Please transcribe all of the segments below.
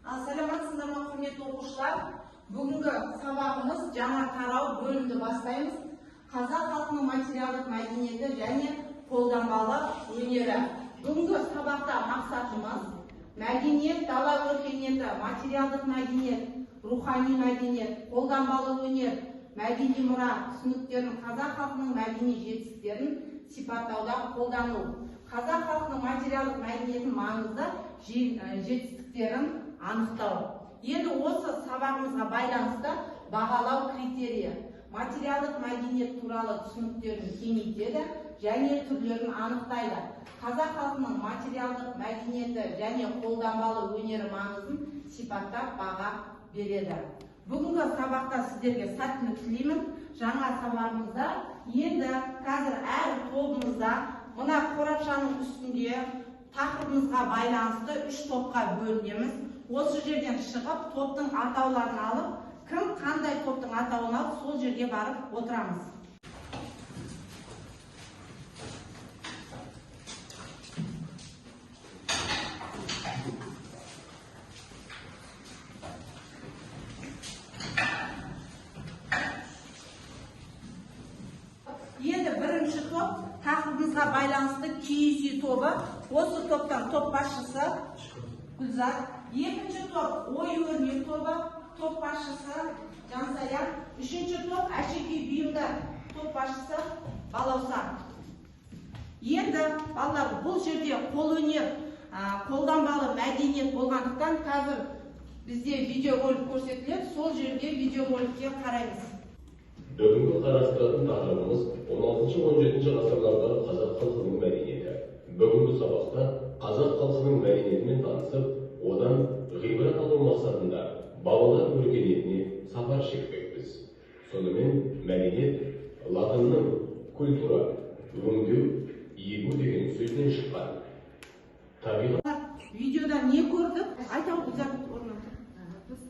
Саламатсыздар ма, құрметті оқушылар? Бүгінгі сабағымыз жаңа тарау бөлімді бастаймыз. Қазақ халқының материалдық мәдениеті және қолданбалы өнері. Бүгінгі сабақта мақсатымыз мәдениет, дала өркениеті, материалдық мәдениет, рухани мәдениет, қолданбалы өнер, мәдени мұра түсініктерін, қазақ халқының мәдени жетістіктерін сипаттауда қолдану. Қазақ халқының материалдық мәдениетінің маңызды жетістіктерін анықтау. Енді осы сабағымызға байланысты бағалау критерийі. Материалдық мәдениет туралы түсініктерін кеңейтеді және түрлерін анықтайды. Қазақ халқының материалдық мәдениеті және қолданбалы өнері маңызын сипаттап баға береді. Бүгінгі сабақта сіздерге сәттілік тілеймін. Жаңа сабағымызда енді қазір әр тобымызда мына қорапшаның үстінде тақырыбымызға байланысты 3 топқа бөлінеміз. Осы жерден шығып, топтың атауларын алып, кім қандай топтың атауын алып, сол жерге барып отырамыз. Енді бірінші топ тақырыбымызға байланысты киіз үй тобы. Осы топтан топ басшысы Гүлзат. Екінші топ ою-өрнек тобы, топ басшысы Жансая. Үшінші топ әшекей бұйымдар, топ басшысы Балауса. Енді балалар, бұл жерде қолөнер, қолданбалы мәдениет болғандықтан қазір бізде видеоролик көрсетіледі, сол жерде видеороликке қараймыз. Бүгінгі қарастыратын тақырыбымыз 16-17 ғасырлардағы қазақ халқының мәдениеті. Бүгінгі сабақта қазақ халқының мәдениетімен танысып, одан ғибрат алу мақсатында балалар өркениетіне сапар шекпекпіз. Сонымен мәдениет латынның культура, өңдеу, егу деген сөзден шыққан. Видеода не көрдік? Айтау Гүлзат орнатып. Біз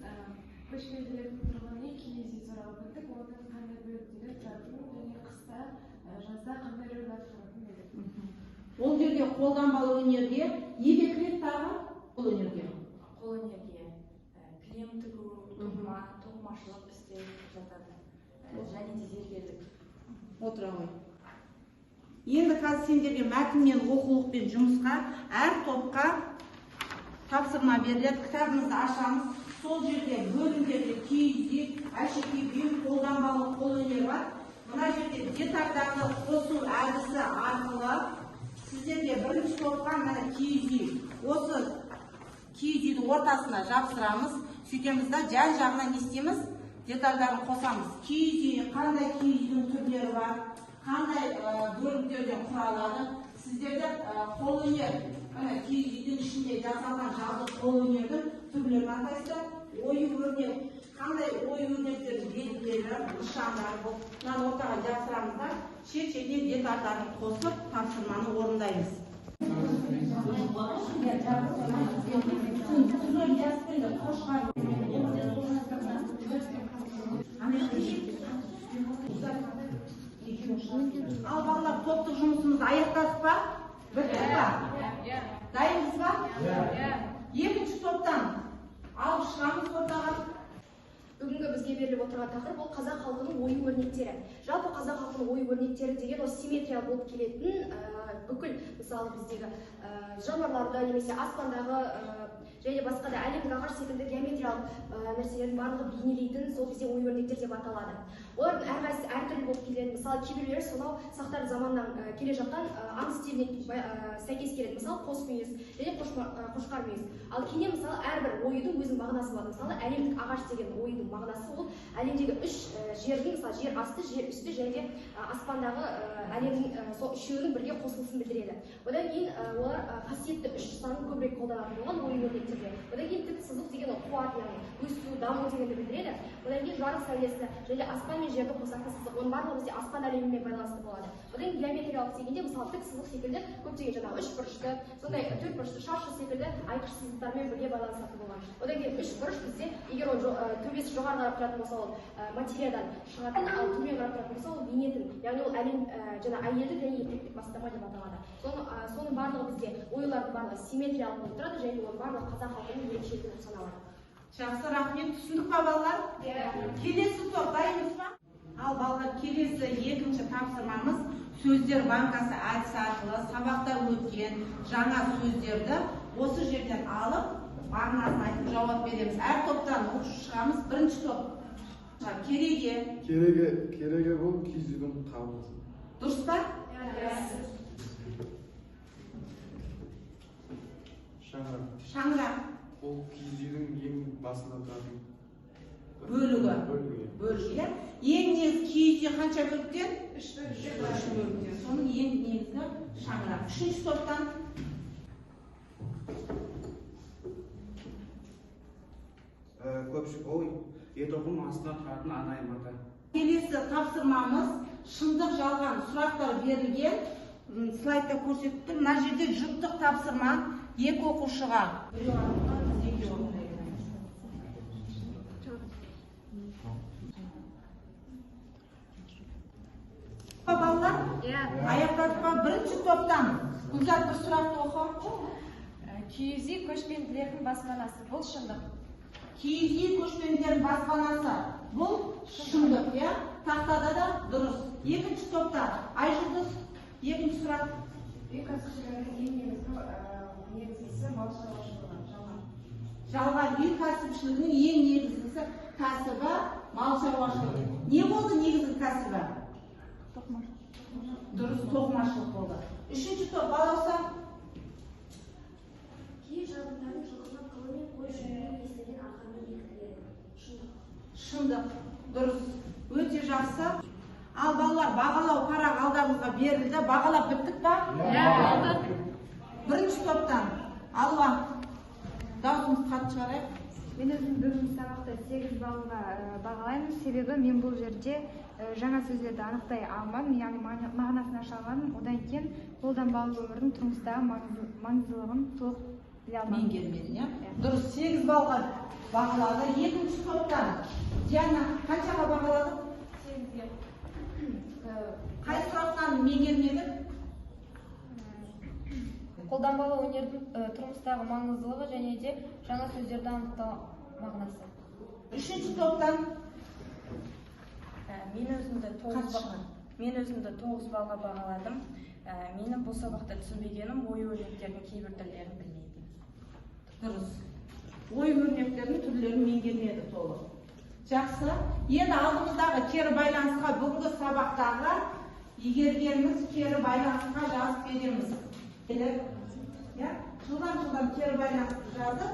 көшпенділердің тұрғаны киіз үй туралы білдік. Оның қандай бөліктері тұратын және қыста, жазда қандай рөл атқаратын білдік. Ол жерде қолданбалы өнерге неге кіреді тағы? Бұл өнерге. Қолөнерге кілем тігу, тоқымашылық істер жатады. Және де зергерлік. Отыра ғой. Енді қазір сендерге мәтінмен оқулықпен жұмысқа әр топқа тапсырма беріледі. Кітабымызды ашамыз. Сол жерде бөлімдерде киіз үй, әшекей бұйым, қолданбалы қолөнер бар. Мына жерде детальдарды қосу әдісі арқылы сіздерге бірінші топқа мына киіз үй. Осы киіз үйдің ортасына жапсырамыз. Сөйтеміз да жан жағына не істейміз? Детальдарын қосамыз. Киіз үй, қандай киіз үйдің түрлері бар, қандай бөліктерден құралады. Сіздерде қолөнер, киіз үйдің ішінде жасалған жабдық қолөнердің түрлерін атайсыздар. Ою-өрнек, қандай ою-өрнектердің белгілері, нышандары бұл. Мынаны ортаға жапсырамыз да, шет-шетіне детальдарын қосып, тапсырманы орындаймыз. Ал балалар, топтық жұмысымызды аяқтадық па? Біттік па? Дайынбыз ба? Екінші топтан алып шығамыз ортаға. Бүгінгі бізге беріліп отырған тақырып ол қазақ халқының ою-өрнектері. Жалпы қазақ халқының ою-өрнектері деген ол симметрия болып келетін бүкіл мысалы біздегі жануарларды немесе аспандағы және басқа да әлемдік ағаш секілді геометриялық нәрселердің барлығы бейнелейтін сол бізде ою-өрнектер деп аталады. Олардың әрқайсысы әртүрлі болып келеді. Мысалы кейбіреулері сонау сақтар заманнан келе жатқан аң стиліне сәйкес келеді. Мысалы қос мүйіз және қошқар мүйіз. Ал кейде мысалы әрбір оюдың өзінің мағынасы бар. Мысалы әлемдік ағаш деген оюдың мағынасы ол әлемдегі үш жердің, мысалы жер асты, жер үсті және аспандағы әлемнің сол үшеуінің бірге қосылысын білдіреді. Одан кейін олар қасиетті үш санын көбірек қолданатын болған ою-өрнектерде. Одан кейін тік сызық деген ол қуат, яғни өсу, даму дегенді білдіреді. Одан кейін жарық сәулесі және аспан мен жерді қосатын сызық, оның барлығы бізде аспан әлемімен байланысты болады. Одан кейін геометриялық дегенде мысалы тік сызық секілді көптеген жаңағы үш бұрышты, сондай төрт бұрышты, шаршы секілді айқыш сызықтармен бірге байланысатын болған. Одан кейін үш бұрыш бізде егер ол төбесі жоғары қарап тұратын болса ол материядан шығатын, ал төмен қарап тұратын болса ол бейнетін, яғни ол әлем жаңа әйелдік және еркектік бастама деп аталады. Соның барлығы бізде оюлардың барлығы симметриялық болып тұрады және оның барлығы қазақ халқының ерекшелігі болып саналады. Жақсы, рахмет. Түсіндік па балалар? Келесі топ дайынбыз ба? Ал балалар, келесі екінші тапсырмамыз сөздер банкасы әдісі арқылы сабақта өткен жаңа сөздерді осы жерден алып, мағынасын айтып жауап береміз. Әр топтан оқып шығамыз. Бірінші топ. Кереге. Кереге бұл киіз үйдің қабырғасы. Дұрыс па? Шаңырақ. Ол киіз үйдің ең басында тұратын бөлігі. Ең негізгі киіз үй қанша бөліктен? Үш бөліктен. Соның ең негізгі шаңырақ. Үшінші топтан. Көпшік ой, етоқым астына тұратын арнайы мата. Келесі тапсырмамыз шындық жалған сұрақтар берілген. Слайдта көрсетті. Мына жерде жұптық тапсырма екі оқушыға. Балалар, аяқтадық па? Бірінші топтан. Гүлзат, бір сұрақты оқы. Киіз үй көшпенділердің баспанасы, бұл шындық. Киіз үй көшпенділердің баспанасы, бұл шындық, иә? Тақтада да дұрыс. Екінші топта. Айжұлдыз, екінші сұрақ. Үй кәсіпшілердің ең негізгісі мал шаруашылығы, жалған. Үй кәсіпшілігінің ең негізгісі кәсібі мал шаруашылығы. Не болды негізгі кәсібі? Дұрыс, тоқымашылық болды. Үшінші топ, балауса. Киіз жабындардың жылқыны қылымен қой жүнінен естілген арқанмен бекітіледі. Шындық. Дұрыс. Өте жақсы. Ал балалар, бағалау парақ алдамызға берілді. Бағалап біттік па? Бірінші топтан. Алуа. Даусымыз қатты шығарайық. Мен өзім бүгінгі сабақта 8 балға бағалаймын. Себебі мен бұл жерде жаңа сөздерді анықтай алмадым, яғни мағынасын аша алмадым. Одан кейін қолданбалы өмірдің тұрмыстағы маңыздылығын толық біле алмадым. Меңгермедin, иә? Дұрыс, 8 балға бағалады. Екінші топтан. Диана, қаншаға бағалады? 8-ге. Қай сұрақтан меңгермедік? Қолданбалы өнердің тұрмыстағы маңыздылығы және де жаңа сөздерді анықтау мағынасы. Үшінші топтан. Мен өзімді 9 балға бағаладым. Менің бұл сабақта түсінбегенім ой өрнектердің кейбір түрлерін білмейді. Дұрыс. Ой өрнектердің түрлерін меңгермеді толық. Жақсы. Енді алдымыздағы кері байланысқа бүгінгі сабақтағы егергеніміз кері байланысқа жазып береміз. Жылдан кері байланысты жазып.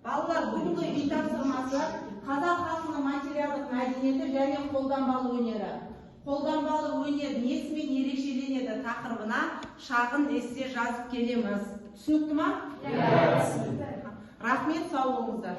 Балалар, бүгінгі үй тапсырмасы қазақ халқының материалдық мәдениеті және қолданбалы өнері. Қолданбалы өнер несімен ерекшеленеді тақырыбына шағын эссе жазып келеміз. Түсінікті ма? Рахмет, сау болыңыздар.